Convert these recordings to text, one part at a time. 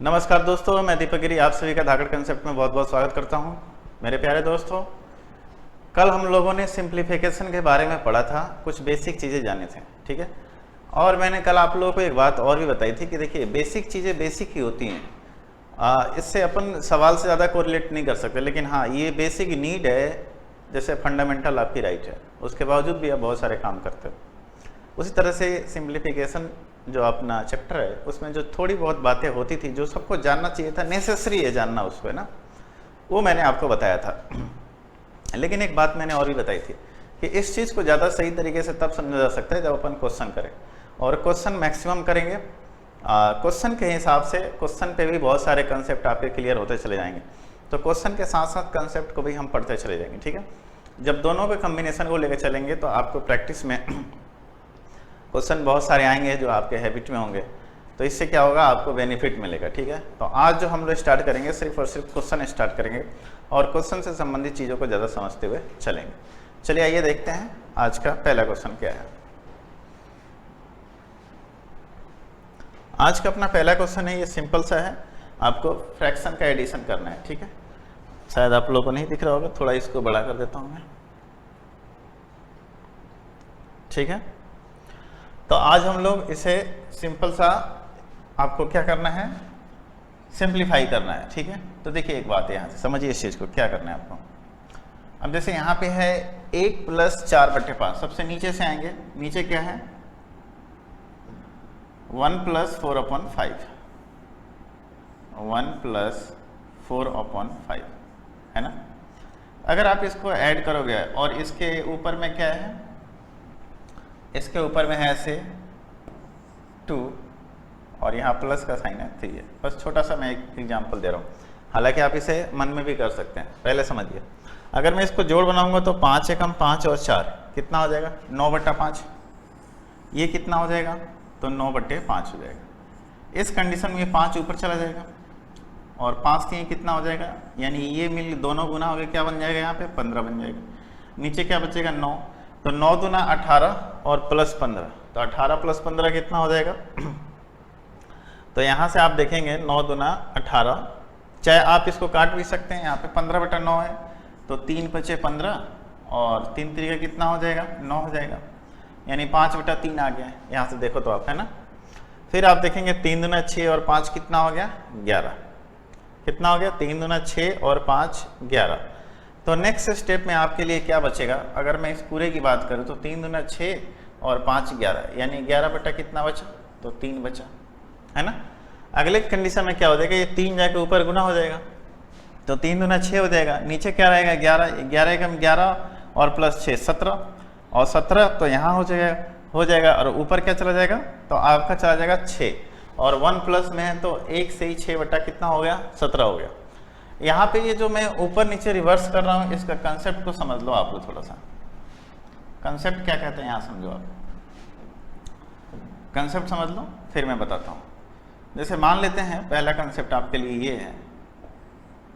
नमस्कार दोस्तों, मैं दीपक गिरी आप सभी का धाकड़ कंसेप्ट में बहुत बहुत स्वागत करता हूं। मेरे प्यारे दोस्तों, कल हम लोगों ने सिंप्लीफिकेशन के बारे में पढ़ा था, कुछ बेसिक चीज़ें जाने थे, ठीक है। और मैंने कल आप लोगों को एक बात और भी बताई थी कि देखिए बेसिक चीज़ें बेसिक ही होती हैं, इससे अपन सवाल से ज़्यादा कोरिलेट नहीं कर सकते, लेकिन हाँ ये बेसिक नीड है, जैसे फंडामेंटल आपकी राइट है, उसके बावजूद भी आप बहुत सारे काम करते हो। उसी तरह से सिंप्लीफिकेशन जो अपना चैप्टर है उसमें जो थोड़ी बहुत बातें होती थी जो सबको जानना चाहिए था, नेसेसरी है जानना उसको, है ना, वो मैंने आपको बताया था। लेकिन एक बात मैंने और भी बताई थी कि इस चीज़ को ज़्यादा सही तरीके से तब समझा जा सकता है जब अपन क्वेश्चन करें, और क्वेश्चन मैक्सिमम करेंगे। क्वेश्चन के हिसाब से क्वेश्चन पे भी बहुत सारे कंसेप्ट आपके क्लियर होते चले जाएंगे, तो क्वेश्चन के साथ साथ कंसेप्ट को भी हम पढ़ते चले जाएंगे, ठीक है। जब दोनों के कम्बिनेशन को लेकर चलेंगे तो आपको प्रैक्टिस में क्वेश्चन बहुत सारे आएंगे जो आपके हैबिट में होंगे, तो इससे क्या होगा, आपको बेनिफिट मिलेगा, ठीक है। तो आज जो हम लोग स्टार्ट करेंगे सिर्फ और सिर्फ क्वेश्चन स्टार्ट करेंगे और क्वेश्चन से संबंधित चीज़ों को ज़्यादा समझते हुए चलेंगे। चलिए आइए देखते हैं आज का पहला क्वेश्चन क्या है। आज का अपना पहला क्वेश्चन है, ये सिंपल सा है, आपको फ्रैक्शन का एडिशन करना है, ठीक है। शायद आप लोगों को नहीं दिख रहा होगा, थोड़ा इसको बड़ा कर देता हूँ मैं, ठीक है। तो आज हम लोग इसे सिंपल सा आपको क्या करना है, सिंप्लीफाई करना है, ठीक है। तो देखिए एक बात है, यहाँ से समझिए इस चीज़ को, क्या करना है आपको। अब जैसे यहाँ पे है 1 + 4/5, सबसे नीचे से आएंगे, नीचे क्या है 1 + 4/5, 1 + 4/5, है ना। अगर आप इसको ऐड करोगे और इसके ऊपर में क्या है, इसके ऊपर में है ऐसे 2 और यहाँ प्लस का साइन है 3 है। बस छोटा सा मैं एक एग्जांपल दे रहा हूँ, हालांकि आप इसे मन में भी कर सकते हैं। पहले समझिए, अगर मैं इसको जोड़ बनाऊंगा तो 5 एकम 5 और 4 कितना हो जाएगा, 9/5। ये कितना हो जाएगा, तो 9/5 हो जाएगा। इस कंडीशन में 5 ऊपर चला जाएगा और 5 के कितना हो जाएगा, यानी ये मिल दोनों गुना हो गया, क्या बन जाएगा यहाँ पे 15 बन जाएगा। नीचे क्या बचेगा 9, तो 9 दूना 18 और प्लस 15, तो 18 + 15 कितना हो जाएगा। तो यहाँ से आप देखेंगे 9 दूना 18, चाहे आप इसको काट भी सकते हैं, यहाँ पे 15/9 है, तो 3 बचे 15 और 3 3 का कितना हो जाएगा 9 हो जाएगा, यानी 5/3 आ गया। यहाँ से देखो तो आप, है ना। फिर आप देखेंगे 3 दूना 6 और 5 कितना हो गया 11, कितना हो गया 3 दूना 6 और 5 11। तो नेक्स्ट स्टेप में आपके लिए क्या बचेगा, अगर मैं इस पूरे की बात करूँ तो 3 दूना 6 और 5 11, यानी 11 बटा कितना बचा, तो 3 बचा, है ना। अगले कंडीशन में क्या हो जाएगा, ये 3 जाके ऊपर गुना हो जाएगा, तो 3 दूना 6 हो जाएगा, नीचे क्या रहेगा 11, 11 एकम 11 और प्लस 6 17 और 17, तो यहाँ हो जाएगा और ऊपर क्या चला जाएगा, तो आपका चला जाएगा 6 और 1 प्लस में है तो 1 से ही 6 बटा कितना हो गया 17 हो गया। यहाँ पे ये जो मैं ऊपर नीचे रिवर्स कर रहा हूँ, इसका कंसेप्ट को समझ लो आप लोग, थोड़ा सा कंसेप्ट क्या कहते हैं यहाँ समझो आप, कंसेप्ट समझ लो फिर मैं बताता हूँ। जैसे मान लेते हैं पहला कंसेप्ट आपके लिए ये है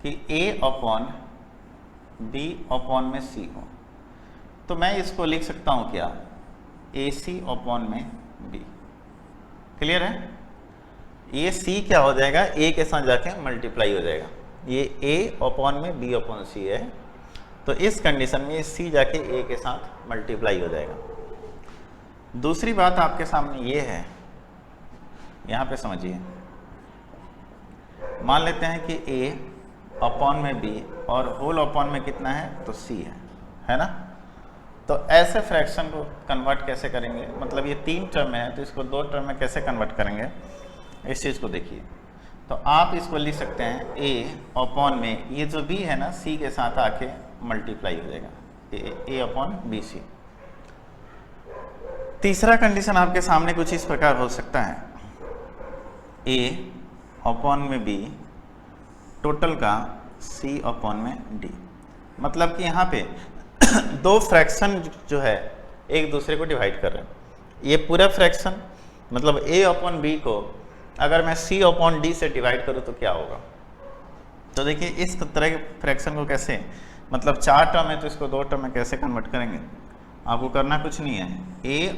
कि A/B/C हो, तो मैं इसको लिख सकता हूँ क्या, AC/B। क्लियर है, ये C क्या हो जाएगा, A के साथ जाके मल्टीप्लाई हो जाएगा, ये A/B/C है, तो इस कंडीशन में ये C जाके A के साथ मल्टीप्लाई हो जाएगा। दूसरी बात आपके सामने ये है, यहाँ पे समझिए, मान लेते हैं कि A/B और होल अपॉन में कितना है, तो C है ना। तो ऐसे फ्रैक्शन को कन्वर्ट कैसे करेंगे, मतलब ये 3 टर्म है तो इसको 2 टर्म में कैसे कन्वर्ट करेंगे, इस चीज़ को देखिए। तो आप इसको लिख सकते हैं A/, में ये जो B है ना C के साथ आके मल्टीप्लाई हो जाएगा, A/BC। तीसरा कंडीशन आपके सामने कुछ इस प्रकार हो सकता है, A/, में B टोटल का C/, में D। मतलब कि यहाँ पे दो फ्रैक्शन जो है एक दूसरे को डिवाइड कर रहे हैं। ये पूरा फ्रैक्शन मतलब A/B को अगर मैं C/D से डिवाइड करूँ तो क्या होगा, तो देखिए इस तरह के फ्रैक्शन को कैसे, मतलब 4 टर्म है तो इसको 2 टर्म में कैसे कन्वर्ट करेंगे, आपको करना कुछ नहीं है, A/,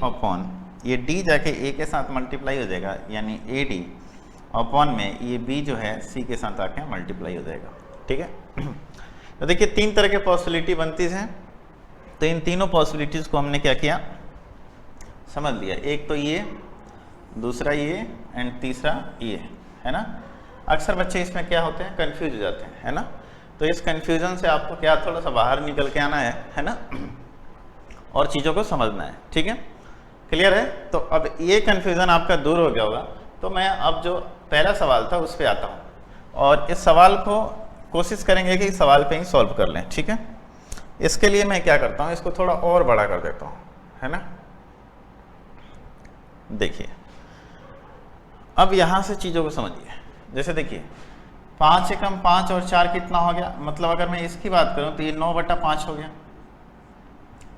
ये D जाके A के साथ मल्टीप्लाई हो जाएगा, यानी AD अपॉन में ये b जो है c के साथ आके मल्टीप्लाई हो जाएगा, ठीक है। तो देखिए 3 तरह के पॉसिबिलिटी बनती हैं, तो इन तीनों पॉसिबिलिटीज़ को हमने क्या किया, समझ लिया। एक तो ये, दूसरा ये एंड तीसरा ये, है ना। अक्सर बच्चे इसमें क्या होते हैं, कंफ्यूज हो जाते हैं, है ना। तो इस कंफ्यूजन से आपको क्या थोड़ा सा बाहर निकल के आना है ना, और चीज़ों को समझना है, ठीक है। क्लियर है। तो अब ये कंफ्यूजन आपका दूर हो गया होगा, तो मैं अब जो पहला सवाल था उस पर आता हूँ, और इस सवाल को कोशिश करेंगे कि इस सवाल पे ही सॉल्व कर लें, ठीक है। इसके लिए मैं क्या करता हूँ, इसको थोड़ा और बड़ा कर देता हूँ, है ना। देखिए अब यहाँ से चीज़ों को समझिए। जैसे देखिए 5 एकम 5 और 4 कितना हो गया, मतलब अगर मैं इसकी बात करूँ तो ये 9/5 हो गया।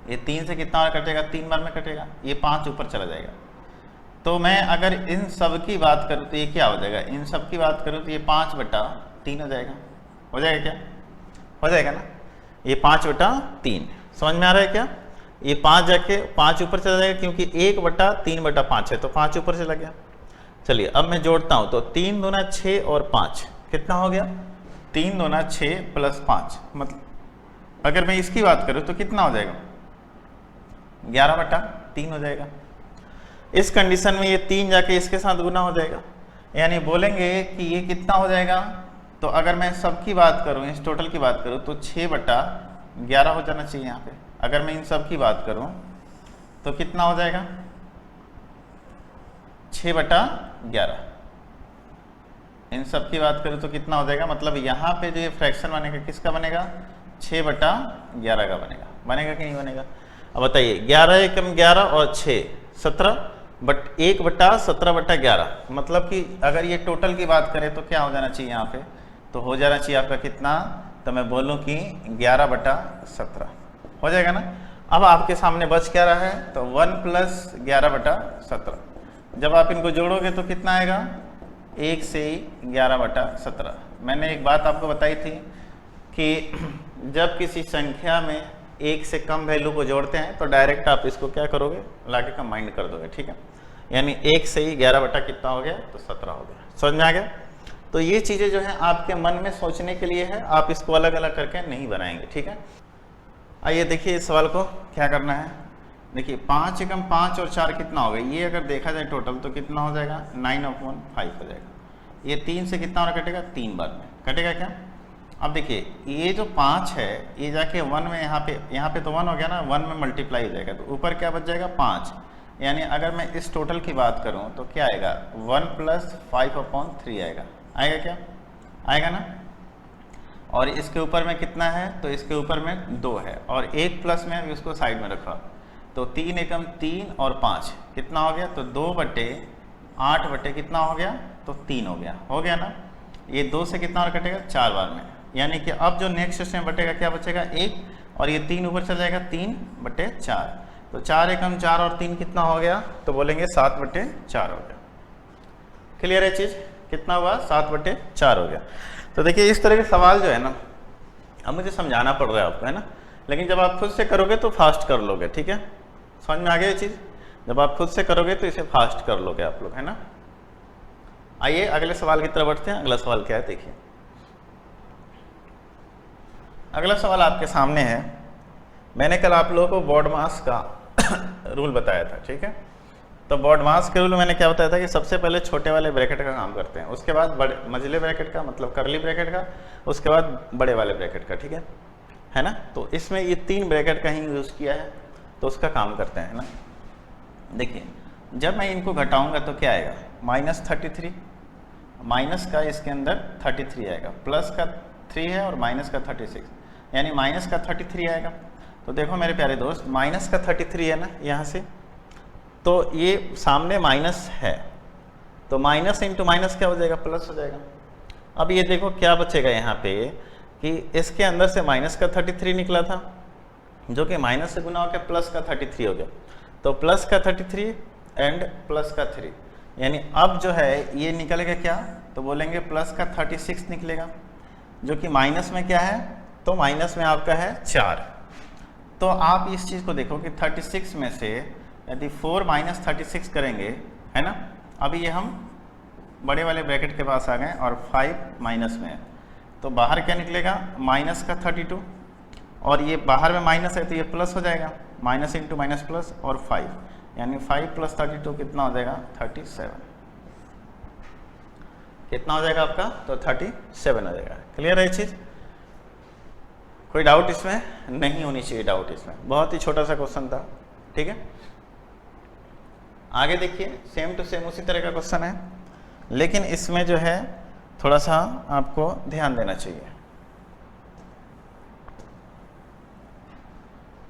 ये 3 से कितना बार कटेगा, 3 बार में कटेगा, ये 5 ऊपर चला जाएगा। तो मैं अगर इन सब की बात करूँ तो ये क्या हो जाएगा, इन सब की बात करूँ तो ये 5/3 हो जाएगा। हो जाएगा क्या, हो जाएगा ना, ये 5/3 समझ में आ रहा है क्या। ये 5 जाके 5 ऊपर चला जाएगा, क्योंकि 1/3/5 है, तो 5 ऊपर चला गया। चलिए अब मैं जोड़ता हूँ, तो 3 दूना 6 और 5 कितना हो गया, 3 दूना 6 + 5, मतलब अगर मैं इसकी बात करूँ तो कितना हो जाएगा, 11/3 हो जाएगा। इस कंडीशन में ये 3 जाके इसके साथ गुना हो जाएगा, यानी बोलेंगे कि ये कितना हो जाएगा। तो अगर मैं सबकी बात करूँ, इस टोटल की बात करूँ, तो 6/11 हो जाना चाहिए यहाँ पे। अगर मैं इन सब की बात करूँ तो कितना हो जाएगा, 6/11। इन सब की बात करूँ तो कितना हो जाएगा, मतलब यहाँ पे जो ये फ्रैक्शन बनेगा किसका बनेगा, 6/11 का बनेगा। बनेगा कि नहीं बनेगा, अब बताइए। 11 एकम 11 और 6 17, बट 1/17/11, मतलब कि अगर ये टोटल की बात करें तो क्या हो जाना चाहिए यहाँ पे, तो हो जाना चाहिए आपका कितना, तो मैं बोलूँ कि 11/17 हो जाएगा ना। अब आपके सामने बच क्या रहा है, तो 1 + 11/17। जब आप इनको जोड़ोगे तो कितना आएगा, 1 से 11/17। मैंने एक बात आपको बताई थी कि जब किसी संख्या में 1 से कम वैल्यू को जोड़ते हैं तो डायरेक्ट आप इसको क्या करोगे, लाके कंबाइंड कर दोगे, ठीक है। यानी 1 से ही 11 कितना हो गया, तो 17 हो गया। समझ में आ गया। तो ये चीज़ें जो हैं आपके मन में सोचने के लिए है, आप इसको अलग अलग करके नहीं बनाएंगे, ठीक है। आइए देखिए इस सवाल को क्या करना है। देखिए 5 एकम 5 और 4 कितना होगा, ये अगर देखा जाए टोटल तो कितना हो जाएगा, 9/5 हो जाएगा। ये 3 से कितना बार कटेगा, 3 बार में कटेगा क्या। अब देखिए ये जो 5 है ये जाके 1 में, यहाँ पे तो 1 हो गया ना, 1 में मल्टीप्लाई हो जाएगा, तो ऊपर क्या बच जाएगा, 5। यानी अगर मैं इस टोटल की बात करूँ तो क्या आएगा, 1 + 5/3 आएगा। आएगा क्या, आएगा ना। और इसके ऊपर में कितना है, तो इसके ऊपर में 2 है, और 1 प्लस में अभी उसको साइड में रखा, तो 3 एकम 3 और 5 कितना हो गया, तो 2/8 कितना हो गया, तो 3 हो गया ना। ये 2 से कितना बार कटेगा, 4 बार में, यानी कि अब जो नेक्स्ट इसमें बटेगा क्या बचेगा, 1, और ये 3 ऊपर चल जाएगा, 3/4। तो 4 एकम 4 और 3 कितना हो गया, तो बोलेंगे 7/4 हो गया। क्लियर है चीज़, कितना हुआ, 7/4 हो गया। तो देखिए इस तरह के सवाल जो है ना, अब मुझे समझाना पड़ रहा है आपको, है ना, लेकिन जब आप खुद से करोगे तो फास्ट कर लोगे, ठीक है। समझ में आ गया ये चीज़, जब आप खुद से करोगे तो इसे फास्ट कर लोगे आप लोग, है ना। आइए अगले सवाल की तरफ बढ़ते हैं। अगला सवाल क्या है, देखिए अगला सवाल आपके सामने है। मैंने कल आप लोगों को बॉडमास का रूल बताया था, ठीक है। तो बॉडमास के रूल मैंने क्या बताया था कि सबसे पहले छोटे वाले ब्रैकेट का काम करते हैं, उसके बाद बड़े मझले ब्रैकेट का, मतलब करली ब्रैकेट का, उसके बाद बड़े वाले ब्रैकेट का, ठीक है ना। तो इसमें ये 3 ब्रैकेट का ही यूज़ किया है, तो उसका काम करते हैं, है ना। देखिए जब मैं इनको घटाऊंगा तो क्या आएगा, -33, माइनस का इसके अंदर 33 आएगा, प्लस का 3 है और माइनस का 36, यानी माइनस का 33 आएगा। तो देखो मेरे प्यारे दोस्त, माइनस का 33 है ना यहाँ से, तो ये सामने माइनस है, तो माइनस इंटू माइनस क्या हो जाएगा, प्लस हो जाएगा। अब ये देखो क्या बचेगा यहाँ पे, कि इसके अंदर से माइनस का 33 निकला था, जो कि माइनस से गुना होकर प्लस का 33 हो गया, तो प्लस का 33 एंड प्लस का 3, यानी अब जो है ये निकलेगा क्या, तो बोलेंगे प्लस का 36 निकलेगा, जो कि माइनस में क्या है, तो माइनस में आपका है 4। तो आप इस चीज़ को देखो कि 36 में से यदि 4 - 36 करेंगे, है ना, अभी ये हम बड़े वाले ब्रैकेट के पास आ गए और 5 माइनस में है, तो बाहर क्या निकलेगा माइनस का 32, और ये बाहर में माइनस है तो ये प्लस हो जाएगा, माइनस इंटू माइनस प्लस और 5, यानी 5 + 32 कितना हो जाएगा 37। कितना हो जाएगा आपका, तो 37 हो जाएगा। क्लियर है चीज़? कोई डाउट इसमें? नहीं होनी चाहिए डाउट इसमें, बहुत ही छोटा सा क्वेश्चन था। ठीक है, आगे देखिए, सेम टू सेम उसी तरह का क्वेश्चन है, लेकिन इसमें जो है थोड़ा सा आपको ध्यान देना चाहिए।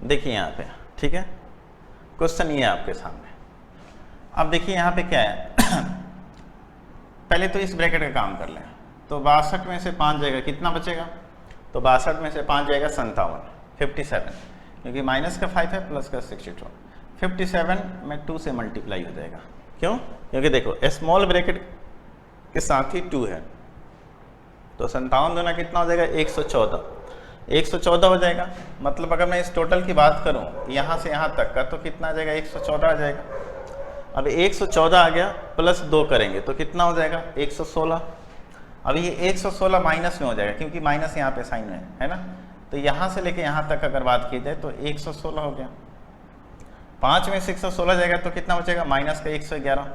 देखिए यहाँ पे, ठीक है, क्वेश्चन ये है आपके सामने। अब देखिए यहाँ पे क्या है पहले तो इस ब्रैकेट का काम कर लें, तो 62 में से 5 जाएगा, कितना बचेगा, तो 62 में से 5 जाएगा 57, 57, क्योंकि माइनस का 5 है प्लस का 62, 57 में 2 से मल्टीप्लाई हो जाएगा। क्यों? क्योंकि देखो स्मॉल ब्रैकेट के साथ ही 2 है, तो 57 दूना कितना हो जाएगा 114, 114 हो जाएगा। मतलब अगर मैं इस टोटल की बात करूं यहाँ से यहाँ तक का, तो कितना आ जाएगा 114 आ जाएगा। अब 114 आ गया, प्लस 2 करेंगे तो कितना हो जाएगा 116। अब ये 116 माइनस में हो जाएगा, क्योंकि माइनस यहाँ पे साइन है ना, तो यहाँ से लेके यहाँ तक अगर बात की जाए तो 116 हो गया। 5 में से 116 जाएगा तो कितना बचेगा माइनस का 111,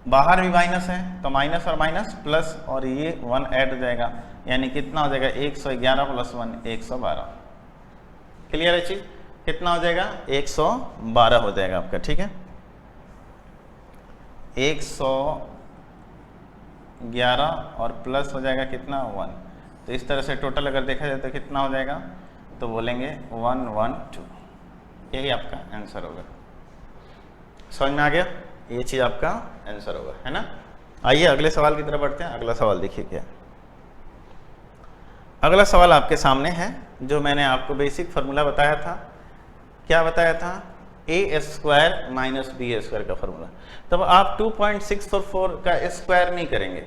बाहर भी माइनस है तो माइनस और माइनस प्लस, और ये 1 ऐड हो जाएगा, यानी कितना हो जाएगा 111 + 1 112। क्लियर है चीज? कितना हो जाएगा 112 हो जाएगा आपका। ठीक है, 111 और प्लस हो जाएगा कितना 1, तो इस तरह से टोटल अगर देखा जाए तो कितना हो जाएगा, तो बोलेंगे 112। यही आपका आंसर होगा। समझ में आ गया? ये चीज़ आपका आंसर होगा, है ना। आइए अगले सवाल की तरफ बढ़ते हैं। अगला सवाल देखिए क्या, अगला सवाल आपके सामने है, जो मैंने आपको बेसिक फार्मूला बताया था। क्या बताया था? a² - b² का फार्मूला। तब आप 2.644 का स्क्वायर नहीं करेंगे।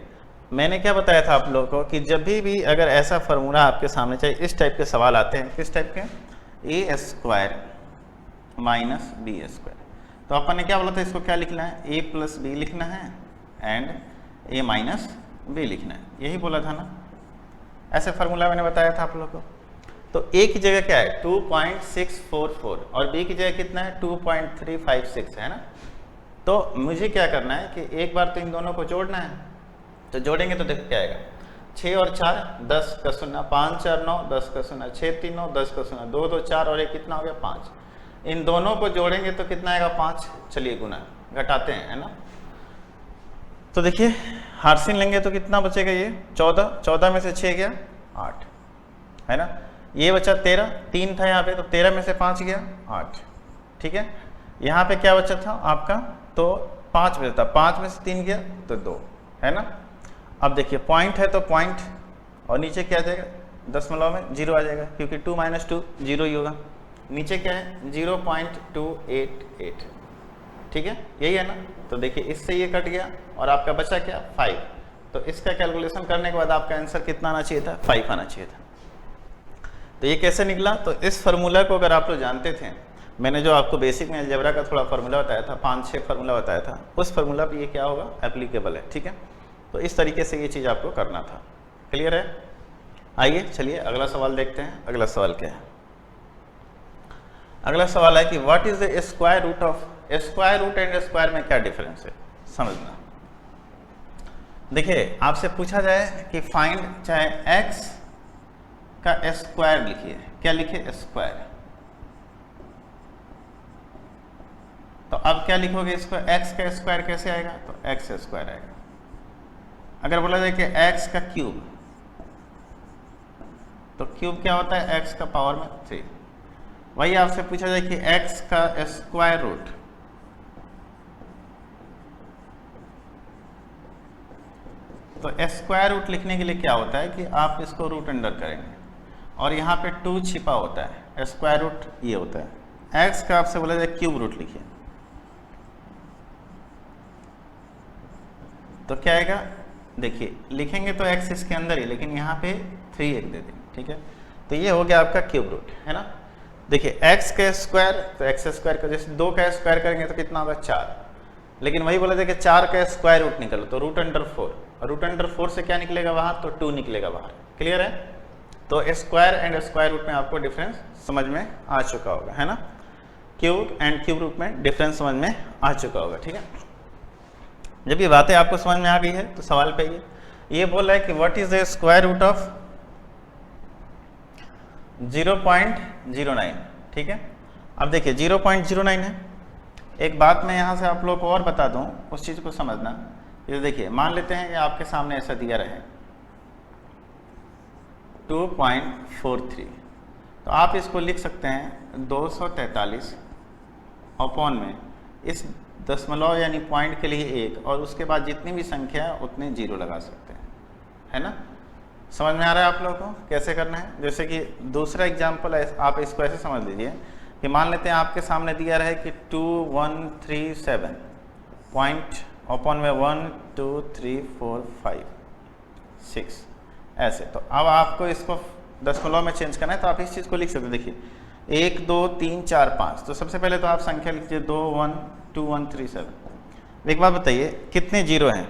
मैंने क्या बताया था आप लोगों को कि जब भी अगर ऐसा फार्मूला आपके सामने, चाहे इस टाइप के सवाल आते हैं, किस टाइप के, a² - b², तो अपन ने क्या बोला था, इसको क्या लिखना है, a + b लिखना है एंड a - b लिखना है, यही बोला था ना। ऐसे फार्मूला मैंने बताया था आप लोगों को। तो a की जगह क्या है 2.644 और b की जगह कितना है 2.356 है ना। तो मुझे क्या करना है कि एक बार तो इन दोनों को जोड़ना है, तो जोड़ेंगे तो देखो क्या आएगा, 6 और 4 10 का 0, 5 4 9 10 का 0, 6 3 9 10 का 0, 2 2 4 और 1 कितना हो गया 5। इन दोनों को जोड़ेंगे तो कितना आएगा 5। चलिए गुना घटाते हैं, है ना। तो देखिए हार्सिन लेंगे तो कितना बचेगा, ये 14, 14 में से 6 गया 8, है ना। ये बचा 13, 3 था यहाँ पे, तो 13 में से 5 गया 8। ठीक है, यहाँ पे क्या बचा था आपका, तो 5 बचा था, 5 में से 3 गया तो 2, है ना। अब देखिए पॉइंट है तो पॉइंट, और नीचे क्या आ जाएगा, दशमलव में 0 आ जाएगा, क्योंकि 2 - 2 0 ही होगा। नीचे क्या है 0.288। ठीक है, यही है ना। तो देखिए इससे ये कट गया और आपका बचा क्या 5। तो इसका कैलकुलेशन करने के बाद आपका आंसर कितना आना चाहिए था, 5 आना चाहिए था। तो ये कैसे निकला, तो इस फार्मूला को अगर आप लोग जानते थे, मैंने जो आपको बेसिक में अलजेब्रा का थोड़ा फार्मूला बताया था, 5-6 फार्मूला बताया था, उस फार्मूला पे ये क्या होगा एप्लीकेबल है। ठीक है, तो इस तरीके से ये चीज़ आपको करना था। क्लियर है? आइए चलिए अगला सवाल देखते हैं। अगला सवाल क्या है, अगला सवाल है कि what is the square root of, square root and square में क्या डिफरेंस है, समझना। देखिए आपसे पूछा जाए कि फाइंड, चाहे x का स्क्वायर लिखिए, क्या लिखिए स्क्वायर, तो अब क्या लिखोगे इसको, x का स्क्वायर कैसे आएगा, तो x² आएगा। अगर बोला जाए कि x का क्यूब, तो क्यूब क्या होता है x का पावर में 3। वही आपसे पूछा जाए कि x का स्क्वायर रूट, तो स्क्वायर रूट लिखने के लिए क्या होता है कि आप इसको रूट अंडर करेंगे और यहाँ पे 2 छिपा होता है, स्क्वायर रूट ये होता है। x का आपसे बोला जाए क्यूब रूट लिखिए, तो क्या आएगा, देखिए लिखेंगे तो x इसके अंदर ही, लेकिन यहाँ पे 3 एक दे देंगे। ठीक है, तो ये हो गया आपका क्यूब रूट, है ना। देखिए x का स्क्वायर, तो x² का जैसे 2 का स्क्वायर करेंगे तो कितना होगा 4, लेकिन वही बोला था कि 4 का स्क्वायर रूट निकालो, तो √4, रूट अंडर 4 से क्या निकलेगा बाहर, तो 2 निकलेगा बाहर। क्लियर है? तो स्क्वायर एंड स्क्वायर रूट में आपको डिफरेंस समझ में आ चुका होगा, है ना। क्यूब एंड क्यूब रूट में डिफरेंस समझ में आ चुका होगा, ठीक है। जब ये बातें आपको समझ में आ गई है तो सवाल पे ये बोल रहा है कि what is the square root of 0.09, ठीक है। अब देखिए 0.09 है। एक बात मैं यहाँ से आप लोग को और बता दूँ, उस चीज़ को समझना। ये देखिए, मान लेते हैं कि आपके सामने ऐसा दिया रहे 2.43, तो आप इसको लिख सकते हैं 243 अपॉन में इस दशमलव यानी पॉइंट के लिए 1, और उसके बाद जितनी भी संख्या है उतने 0 लगा सकते हैं, है ना। समझ में आ रहा है आप लोगों को कैसे करना है? जैसे कि दूसरा एग्जाम्पल है, आप इसको ऐसे समझ लीजिए कि मान लेते हैं आपके सामने दिया रहे कि 2137 पॉइंट अपॉन में 1 2 3 4 5 6 ऐसे। तो अब आपको इसको दशमलव में चेंज करना है, तो आप इस चीज़ को लिख सकते हैं। देखिए 1 2 3 4 5, तो सबसे पहले तो आप संख्या लिखिए 2 1 2 1 3 7। एक बात बताइए कितने जीरो हैं,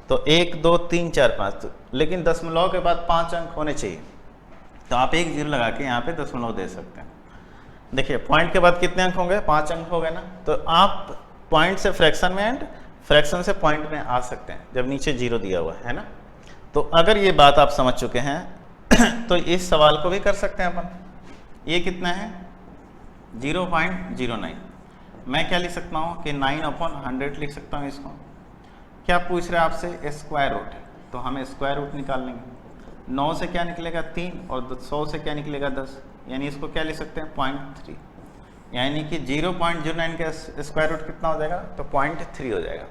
तो 1 2 3 4 5, तो लेकिन दशमलव के बाद 5 अंक होने चाहिए, तो आप एक जीरो लगा के यहाँ पे दशमलव दे सकते हैं। देखिए पॉइंट के बाद कितने अंक होंगे, 5 अंक हो गए ना, तो आप पॉइंट से फ्रैक्शन में एंड फ्रैक्शन से पॉइंट में आ सकते हैं जब नीचे जीरो दिया हुआ है ना। तो अगर ये बात आप समझ चुके हैं तो इस सवाल को भी कर सकते हैं अपन। ये कितना है 0.09, मैं क्या लिख सकता हूँ कि 9/100 लिख सकता हूँ इसको। क्या पूछ रहे हैं आपसे, स्क्वायर रूट है, तो हमें स्क्वायर रूट निकाल लेंगे। 9 से क्या निकलेगा 3, और 100 से क्या निकलेगा 10, यानी इसको क्या लिख सकते हैं 0.3, यानी कि 0.09 का स्क्वायर रूट कितना हो जाएगा, तो 0.3 हो जाएगा।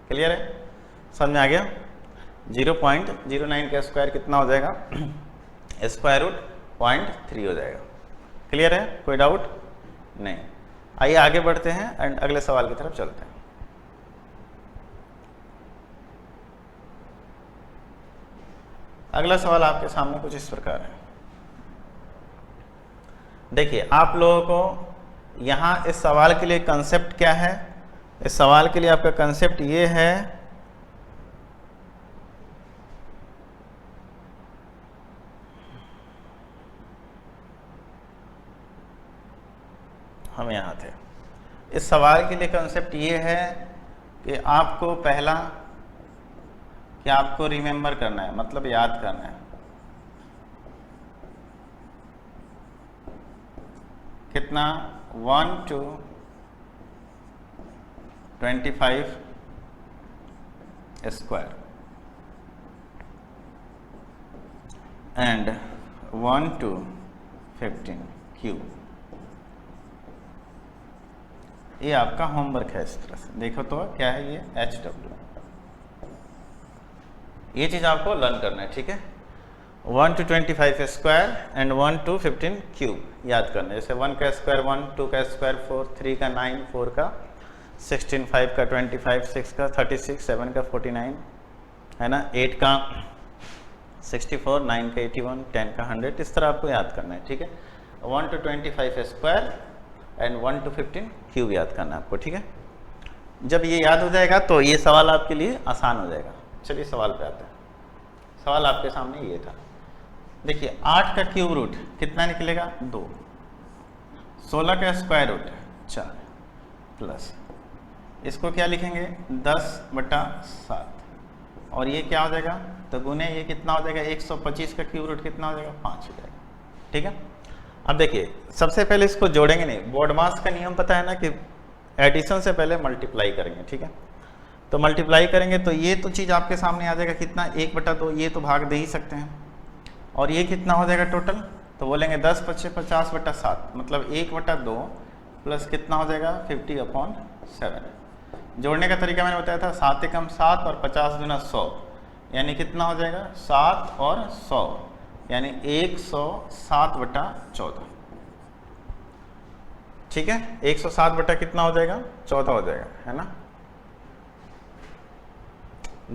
क्लियर है? समझ में आ गया? 0.09 का स्क्वायर कितना हो जाएगा, स्क्वायर रूट 0.3 हो जाएगा। क्लियर है? कोई डाउट नहीं? आइए आगे बढ़ते हैं एंड अगले सवाल की तरफ चलते हैं। अगला सवाल आपके सामने कुछ इस प्रकार है। देखिए आप लोगों को यहाँ इस सवाल के लिए कंसेप्ट क्या है, इस सवाल के लिए आपका कंसेप्ट ये है हम यहाँ थे। इस सवाल के लिए कंसेप्ट ये है कि आपको पहला कि आपको रिमेंबर करना है, मतलब याद करना है कितना 1 to 25 square and 1 to 15 cube. ये आपका होमवर्क है। इस तरह से देखो तो क्या है ये HW, ये चीज़ आपको लर्न करना है, ठीक है। 1 to 25 square and 1 to 15 cube याद करना है। जैसे 1 का स्क्वायर 1, 2 का स्क्वायर 4, 3 का 9, 4 का 16, 5 का 25, 6 का 36, 7 का 49, है ना, 8 का 64, 9 का 81, 10 का 100। इस तरह आपको याद करना है, ठीक है। 1 to 25 square and 1 to 15 cube याद करना है आपको, ठीक है। जब ये याद हो जाएगा तो ये सवाल आपके लिए आसान हो जाएगा। चलिए सवाल पे आते हैं। सवाल आपके सामने ये था, देखिए 8 का क्यूब रूट कितना निकलेगा 2, 16 का स्क्वायर रूट 4 प्लस इसको क्या लिखेंगे 10/7, और ये क्या हो जाएगा, तो गुने ये कितना हो जाएगा 125 का क्यूब रूट कितना हो जाएगा 5 हो जाएगा, ठीक है। अब देखिए सबसे पहले इसको जोड़ेंगे नहीं, बोर्ड मास का नियम पता है ना कि एडिशन से पहले मल्टीप्लाई करेंगे, ठीक है। तो मल्टीप्लाई करेंगे तो ये तो चीज़ आपके सामने आ जाएगा कितना 1/2, ये तो भाग दे ही सकते हैं, और ये कितना हो जाएगा टोटल, तो बोलेंगे 10 × 5 = 50/7, मतलब 1/2 प्लस कितना हो जाएगा 50/7। जोड़ने का तरीका मैंने बताया था 7 × 7 और 50 × 100, यानी कितना हो जाएगा 7 और 100, यानी 107/14, ठीक है। 107 कितना हो जाएगा 14 हो जाएगा, है ना।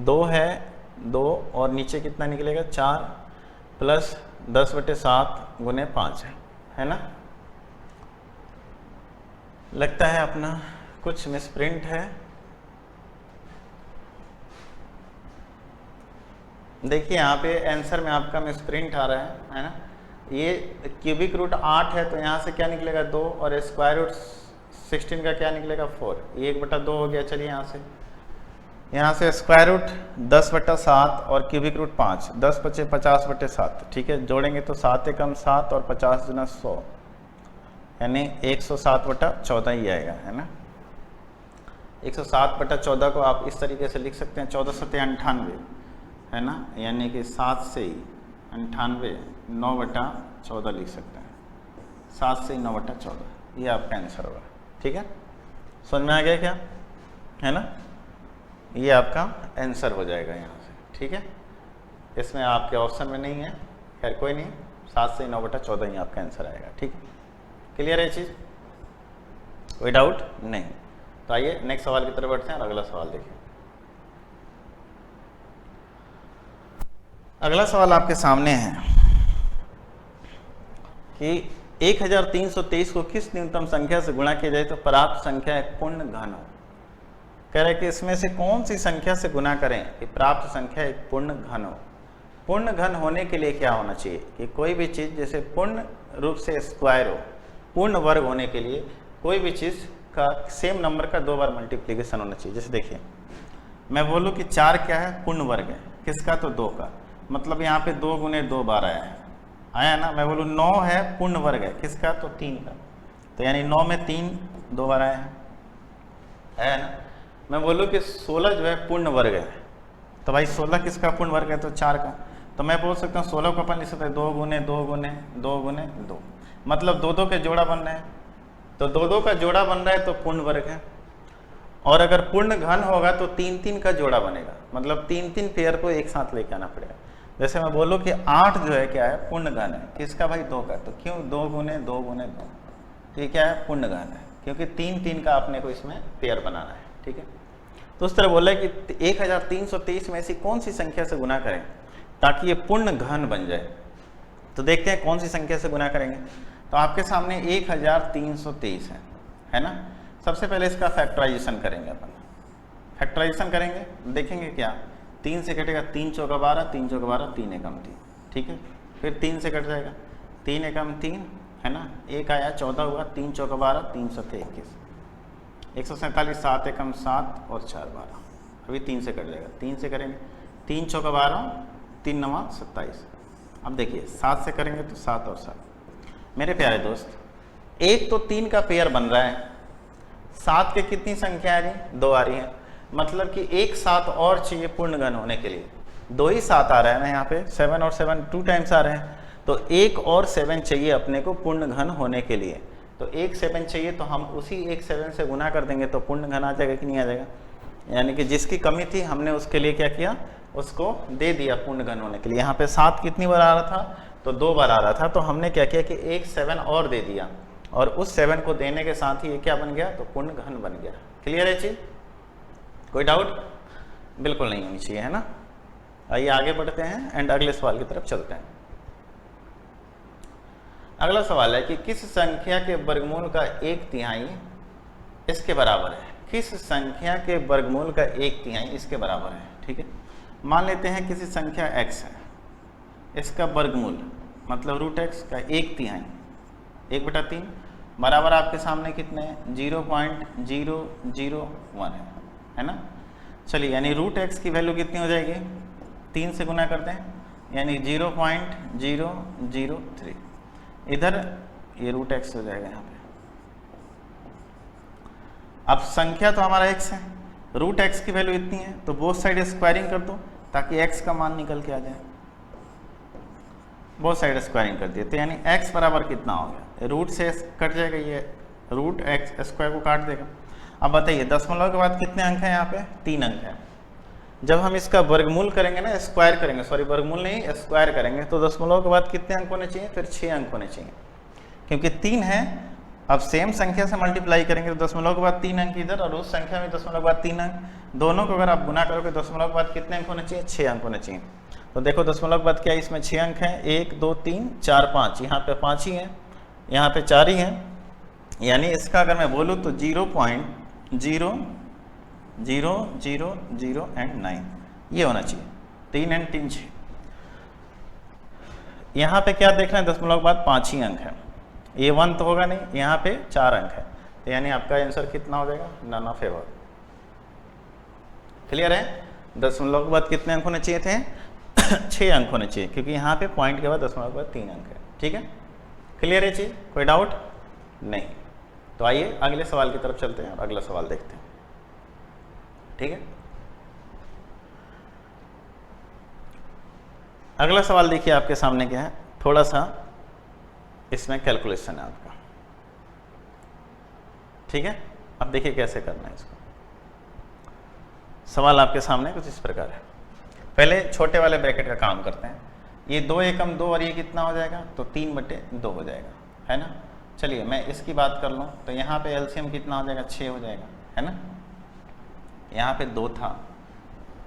2 है 2, और नीचे कितना निकलेगा 4 प्लस 10/7 गुने 5 है ना। लगता है अपना कुछ मिसप्रिंट है, देखिए यहाँ पे आंसर में आपका मिसप्रिंट आ रहा है ना। ये क्यूबिक रूट 8 है तो यहाँ से क्या निकलेगा 2, और स्क्वायर रूट 16 का क्या निकलेगा 4, ये 1/2 हो गया। चलिए यहाँ से स्क्वायर रूट 10/7 और क्यूबिक रूट 5, 10 × 5 = 50/7, ठीक है। जोड़ेंगे तो 7 × 7 और 50 × 100 यानी 107/14 ही आएगा, है ना। 107/14 को आप इस तरीके से लिख सकते हैं 14 × 7 = 98, है ना, यानी कि 7 से ही 98 9/14 लिख सकते हैं। 7 से ही 9/14 ये आपका आंसर होगा, ठीक है। समझ में आ गया क्या, है ना। ये आपका आंसर हो जाएगा यहाँ से, ठीक है। इसमें आपके ऑप्शन में नहीं है, खैर कोई नहीं, 7 से ही 9/14 ही आपका आंसर आएगा, ठीक है। क्लियर है चीज़, कोई डाउट नहीं। तो आइए नेक्स्ट सवाल की तरफ बढ़ते हैं और अगला सवाल देखिए। अगला सवाल आपके सामने है कि 1323 को किस न्यूनतम संख्या से गुणा किया जाए तो प्राप्त संख्या एक पूर्ण घन हो। कह रहे कि इसमें से कौन सी संख्या से गुणा करें कि प्राप्त संख्या एक पूर्ण घन हो। पूर्ण घन होने के लिए क्या होना चाहिए कि कोई भी चीज़ जैसे पूर्ण रूप से स्क्वायर हो, पूर्ण वर्ग होने के लिए कोई भी चीज़ का सेम नंबर का 2 बार मल्टीप्लिकेशन होना चाहिए। जैसे देखिए मैं बोलूँ कि 4 क्या है, पूर्ण वर्ग है, किसका, तो 2 का, मतलब यहाँ पे 2 × 2 बार आया ना। मैं बोलूँ 9 है, पूर्ण वर्ग है, किसका, तो 3 का, तो यानी 9 में 3 2 बार आया है ना। मैं बोलूँ कि 16 जो है पूर्ण वर्ग है, तो भाई 16 किसका पूर्ण वर्ग है, तो 4 का, तो मैं बोल सकता हूँ 16 को अपन लिख सकते हैं 2 × 2 × 2 × 2, मतलब 2 के जोड़ा बन रहे हैं, तो 2 का जोड़ा बन रहा है तो पूर्ण वर्ग है। और अगर पूर्ण घन होगा तो 3 का जोड़ा बनेगा, मतलब 3 पेयर को एक साथ लेके आना पड़ेगा। जैसे मैं बोलूँ कि 8 जो है क्या है, पूर्ण घन है, किसका, भाई 2 का, तो क्यों 2 × 2 × 2, तो ये क्या है, पूर्ण घन है, क्योंकि 3 का आपने को इसमें पेयर बनाना है, ठीक है। तो उस तरह बोला है कि 1323 में ऐसी कौन सी संख्या से गुना करें ताकि ये पूर्ण घन बन जाए। तो देखते हैं कौन सी संख्या से गुना करेंगे। तो आपके सामने 1323 है ना। सबसे पहले इसका फैक्टराइजेशन करेंगे अपन। फैक्टराइजेशन करेंगे, देखेंगे क्या, 3 से कटेगा, 3 × 4 = 12, 3 × 4 = 12, 3 एकम 3, ठीक है। फिर 3 से कट जाएगा, 3 एकम 3, है ना, 1 आया, 14 हुआ, 3 × 4 = 12, 3 × 7 = 21, 147, 7 एकम 7 और 4 12, अभी 3 से कट जाएगा, 3 से करेंगे, 3 × 4 = 12, 3 × 9 = 27। अब देखिए 7 से करेंगे तो 7 और 7। मेरे प्यारे दोस्त, एक तो 3 का पेयर बन रहा है, 7 के कितनी संख्या आ रही, 2 आ रही है, मतलब कि एक 7 और चाहिए पूर्ण घन होने के लिए। 2 ही 7 आ रहा है ना यहाँ पे, 7 और 7 2 टाइम्स आ रहे हैं, तो एक और 7 चाहिए अपने को पूर्ण घन होने के लिए। तो एक 7 चाहिए तो हम उसी एक 7 से गुना कर देंगे तो पूर्ण घन आ जाएगा कि नहीं आ जाएगा। यानी कि जिसकी कमी थी हमने उसके लिए क्या किया, उसको दे दिया पूर्ण घन होने के लिए। यहाँ पे 7 कितनी बार आ रहा था, तो 2 बार आ रहा था, तो हमने क्या किया कि एक 7 और दे दिया, और उस 7 को देने के साथ ही ये क्या बन गया, तो पूर्ण घन बन गया। क्लियर है चीज, कोई डाउट बिल्कुल नहीं होनी चाहिए, है ना। आइए आगे बढ़ते हैं एंड अगले सवाल की तरफ चलते हैं। अगला सवाल है कि किस संख्या के वर्गमूल का 1/3 इसके बराबर है। किस संख्या के वर्गमूल का 1/3 इसके बराबर है, ठीक है। मान लेते हैं किसी संख्या x है, इसका वर्गमूल मतलब √x का 1/3 1/3 बराबर आपके सामने कितने हैं, 0.001 है ना। चलिए यानी √x की वैल्यू कितनी हो जाएगी, 3 से गुना करते हैं, यानी 0.003, इधर ये √x हो जाएगा यहाँ पे। अब संख्या तो हमारा x है, √x की वैल्यू इतनी है, तो बोथ साइड स्क्वायरिंग कर दो ताकि x का मान निकल के आ जाए। बोथ साइड स्क्वायरिंग कर दिए तो यानी x बराबर कितना हो गया, रूट से कट जाएगा, ये √x² को काट देगा। अब बताइए दशमलव के बाद कितने अंक हैं, यहाँ पे 3 अंक हैं। जब हम इसका वर्गमूल करेंगे ना, स्क्वायर करेंगे, सॉरी वर्गमूल नहीं स्क्वायर करेंगे, तो दशमलव के बाद कितने अंक होने चाहिए, फिर 6 अंक होने चाहिए, क्योंकि 3 है। अब सेम संख्या से मल्टीप्लाई करेंगे तो दशमलव के बाद 3 अंक इधर, और उस संख्या में दशमलव के बाद 3 अंक, दोनों को अगर आप गुना करोगे दशमलव के बाद कितने अंक होने चाहिए, 6 अंक होने चाहिए। तो देखो दशमलव के बाद क्या है, इसमें 6 अंक हैं, 1 2 3 4 5, यहाँ पे 5 ही हैं, यहाँ पे 4 ही हैं, यानी इसका अगर मैं बोलूँ तो 0.0009 ये होना चाहिए। तो 3 एंड 3 6। यहाँ पे क्या देखना है, दशमलव के बाद 5 ही अंक है, ये 1 तो होगा नहीं, यहाँ पे 4 अंक है, तो यानी आपका आंसर कितना हो जाएगा, नन ऑफ एबव। क्लियर है? दशमलव के बाद कितने अंक होने चाहिए थे 6 अंक होने चाहिए, क्योंकि यहाँ पे पॉइंट के बाद दशमलव के बाद 3 अंक है। ठीक है, क्लियर है चीज, कोई डाउट नहीं? तो आइए अगले सवाल की तरफ चलते हैं और अगला सवाल देखते हैं। ठीक है, अगला सवाल देखिए आपके सामने क्या है, थोड़ा सा इसमें कैलकुलेशन है आपका। ठीक है, अब देखिए कैसे करना है इसको। सवाल आपके सामने कुछ इस प्रकार है। पहले छोटे वाले ब्रैकेट का काम करते हैं। ये 2 एकम 2 और ये कितना हो जाएगा, तो 3/2 हो जाएगा, है ना। चलिए मैं इसकी बात कर लूँ तो यहाँ पे एलसीएम कितना हो जाएगा, 6 हो जाएगा, है ना। यहाँ पे 2 था